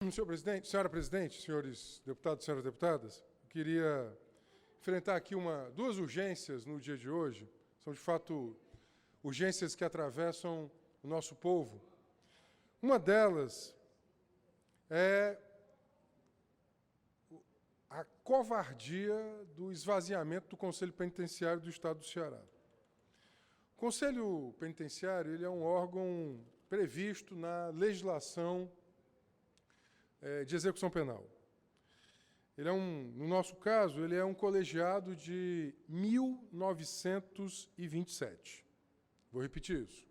Senhor presidente, senhora presidente, senhores deputados e senhoras deputadas, eu queria enfrentar aqui duas urgências no dia de hoje. São, de fato, urgências que atravessam o nosso povo. Uma delas é a covardia do esvaziamento do Conselho Penitenciário do Estado do Ceará. O Conselho Penitenciário ele é um órgão previsto na legislação de execução penal. Ele no nosso caso, ele é um colegiado de 1927. Vou repetir isso.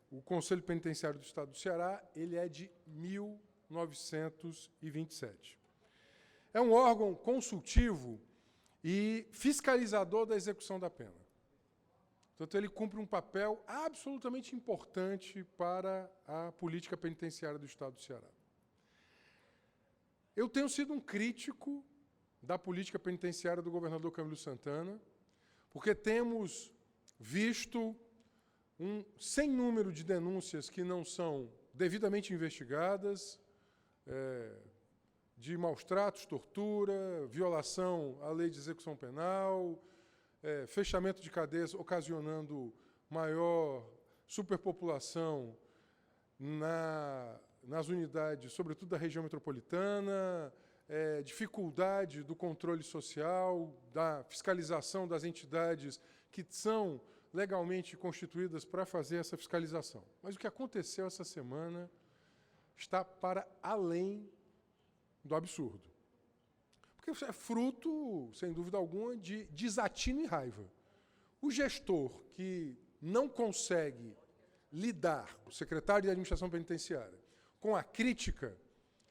O Conselho Penitenciário do Estado do Ceará, ele é de 1927. É um órgão consultivo e fiscalizador da execução da pena. Portanto, ele cumpre um papel absolutamente importante para a política penitenciária do Estado do Ceará. Eu tenho sido um crítico da política penitenciária do governador Camilo Santana, porque temos visto um sem número de denúncias que não são devidamente investigadas, de maus tratos, tortura, violação à lei de execução penal, fechamento de cadeias ocasionando maior superpopulação nas unidades, sobretudo da região metropolitana, dificuldade do controle social, da fiscalização das entidades que são legalmente constituídas para fazer essa fiscalização. Mas o que aconteceu essa semana está para além do absurdo. Porque é fruto, sem dúvida alguma, de desatino e raiva. O gestor que não consegue lidar, o secretário de Administração Penitenciária, com a crítica,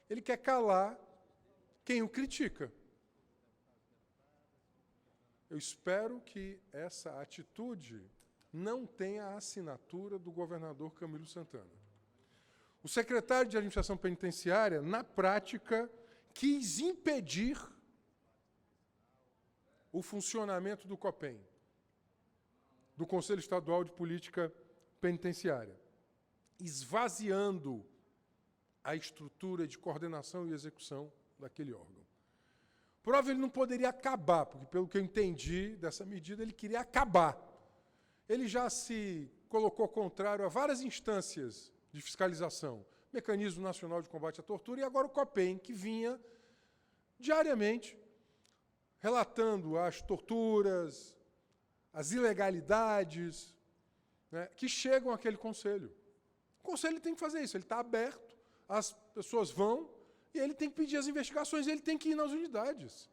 ele quer calar quem o critica. Eu espero que essa atitude não tenha a assinatura do governador Camilo Santana. O secretário de Administração Penitenciária, na prática, quis impedir o funcionamento do COPEN, do Conselho Estadual de Política Penitenciária, esvaziando a estrutura de coordenação e execução daquele órgão. Prova, ele não poderia acabar, porque, pelo que eu entendi dessa medida, ele queria acabar. Ele já se colocou contrário a várias instâncias de fiscalização, Mecanismo Nacional de Combate à Tortura, e agora o COPEN, que vinha diariamente relatando as torturas, as ilegalidades, que chegam àquele conselho. O conselho tem que fazer isso, ele está aberto, as pessoas vão, e ele tem que pedir as investigações, ele tem que ir nas unidades.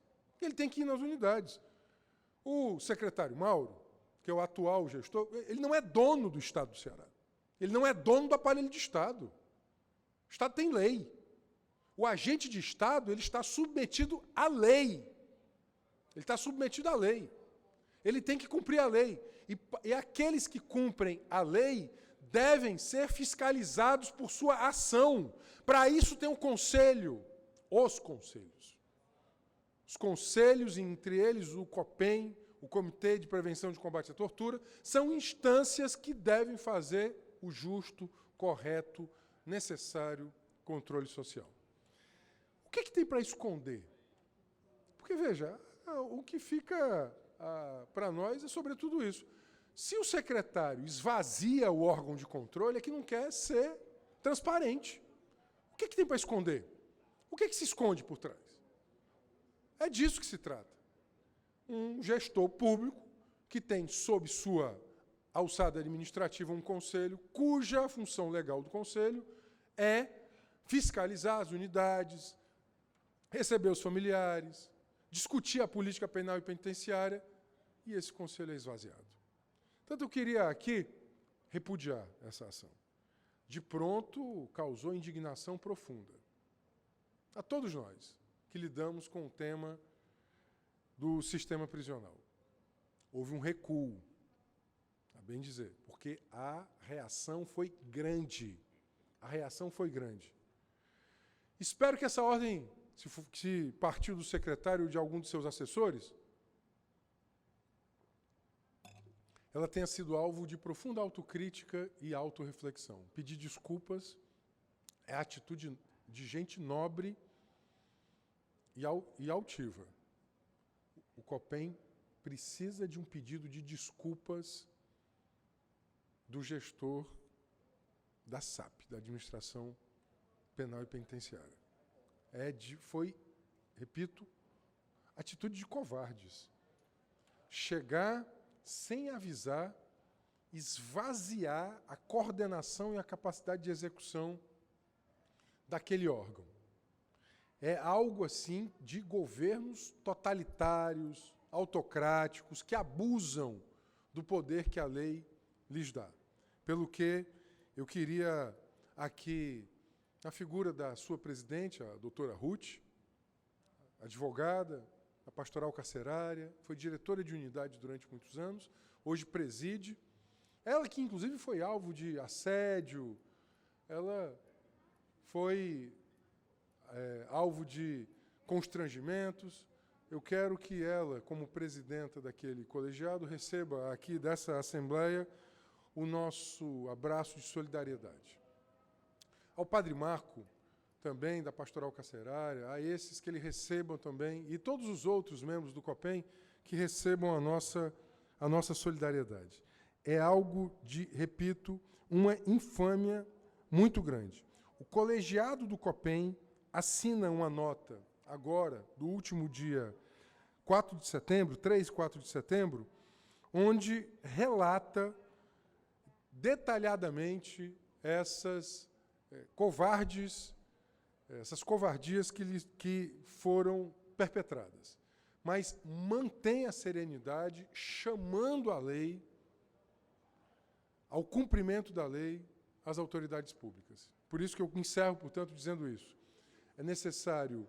O secretário Mauro, que é o atual gestor, ele não é dono do Estado do Ceará. Ele não é dono do aparelho de Estado. O Estado tem lei. O agente de Estado ele está submetido à lei. Ele está submetido à lei. Ele tem que cumprir a lei. E aqueles que cumprem a lei devem ser fiscalizados por sua ação. Para isso tem um conselho, os conselhos. Os conselhos, entre eles o COPEN, o Comitê de Prevenção de Combate à Tortura, são instâncias que devem fazer o justo, correto, necessário controle social. O que tem para esconder? Porque, veja, o que fica para nós é sobretudo isso. Se o secretário esvazia o órgão de controle, é que não quer ser transparente. O que tem para esconder? O que se esconde por trás? É disso que se trata. Um gestor público que tem sob sua alçada administrativa um conselho, cuja função legal do conselho é fiscalizar as unidades, receber os familiares, discutir a política penal e penitenciária, e esse conselho é esvaziado. Portanto, eu queria aqui repudiar essa ação. De pronto, causou indignação profunda a todos nós que lidamos com o tema do sistema prisional. Houve um recuo, a bem dizer, porque a reação foi grande. Espero que essa ordem, se partiu do secretário ou de algum de seus assessores, ela tenha sido alvo de profunda autocrítica e autorreflexão. Pedir desculpas é a atitude de gente nobre e altiva. O COPEM precisa de um pedido de desculpas do gestor da SAP, da Administração Penal e Penitenciária. Foi, repito, atitude de covardes. Chegar sem avisar, esvaziar a coordenação e a capacidade de execução daquele órgão. É algo assim de governos totalitários, autocráticos, que abusam do poder que a lei lhes dá. Pelo que eu queria aqui, na figura da sua presidente, a doutora Ruth, advogada, a pastoral carcerária, foi diretora de unidade durante muitos anos, hoje preside. Ela que, inclusive, foi alvo de assédio, ela foi alvo de constrangimentos. Eu quero que ela, como presidenta daquele colegiado, receba aqui dessa Assembleia o nosso abraço de solidariedade. Ao Padre Marco, também da Pastoral Carcerária, a esses que ele recebam também, e todos os outros membros do COPEM que recebam a nossa solidariedade. É algo de, repito, uma infâmia muito grande. O colegiado do COPEM assina uma nota, agora, do último dia 4 de setembro, 3 e 4 de setembro, onde relata detalhadamente essas covardias que foram perpetradas. Mas mantém a serenidade, chamando a lei, ao cumprimento da lei, as autoridades públicas. Por isso que eu encerro, portanto, dizendo isso. É necessário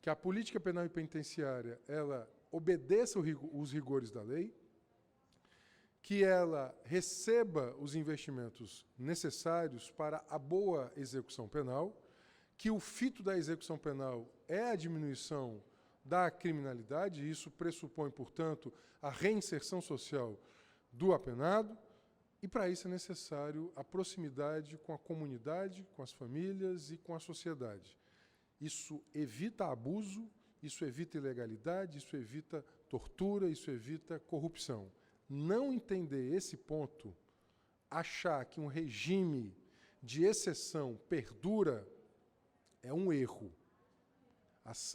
que a política penal e penitenciária ela obedeça os rigores da lei, que ela receba os investimentos necessários para a boa execução penal, que o fito da execução penal é a diminuição da criminalidade, e isso pressupõe, portanto, a reinserção social do apenado, e para isso é necessário a proximidade com a comunidade, com as famílias e com a sociedade. Isso evita abuso, isso evita ilegalidade, isso evita tortura, isso evita corrupção. Não entender esse ponto, achar que um regime de exceção perdura, é um erro.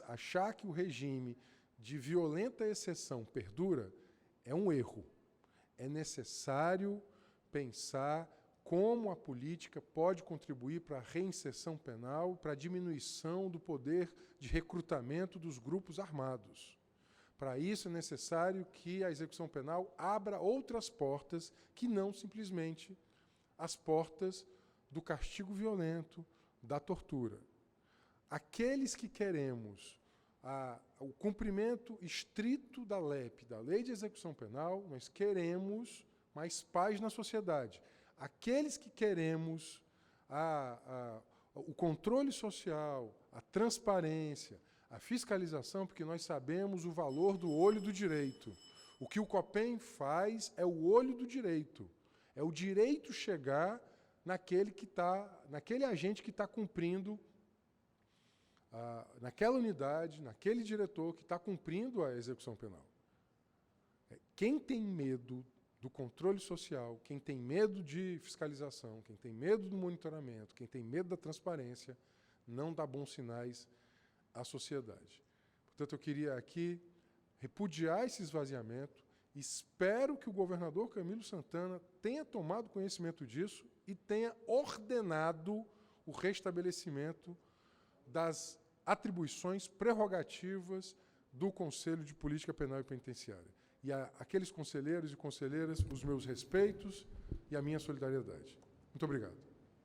Achar que o regime de violenta exceção perdura é um erro. É necessário pensar como a política pode contribuir para a reinserção penal, para a diminuição do poder de recrutamento dos grupos armados. Para isso é necessário que a execução penal abra outras portas que não simplesmente as portas do castigo violento, da tortura. Aqueles que queremos o cumprimento estrito da LEP, da Lei de Execução Penal, nós queremos mais paz na sociedade. Aqueles que queremos o controle social, a transparência, a fiscalização, porque nós sabemos o valor do olho do direito. O que o COPEM faz é o olho do direito. É o direito chegar naquele agente que está cumprindo, naquela unidade, naquele diretor que está cumprindo a execução penal. Quem tem medo do controle social, quem tem medo de fiscalização, quem tem medo do monitoramento, quem tem medo da transparência, não dá bons sinais à sociedade. Portanto, eu queria aqui repudiar esse esvaziamento, espero que o governador Camilo Santana tenha tomado conhecimento disso e tenha ordenado o restabelecimento das atribuições prerrogativas do Conselho de Política Penal e Penitenciária. E àqueles conselheiros e conselheiras, os meus respeitos e a minha solidariedade. Muito obrigado.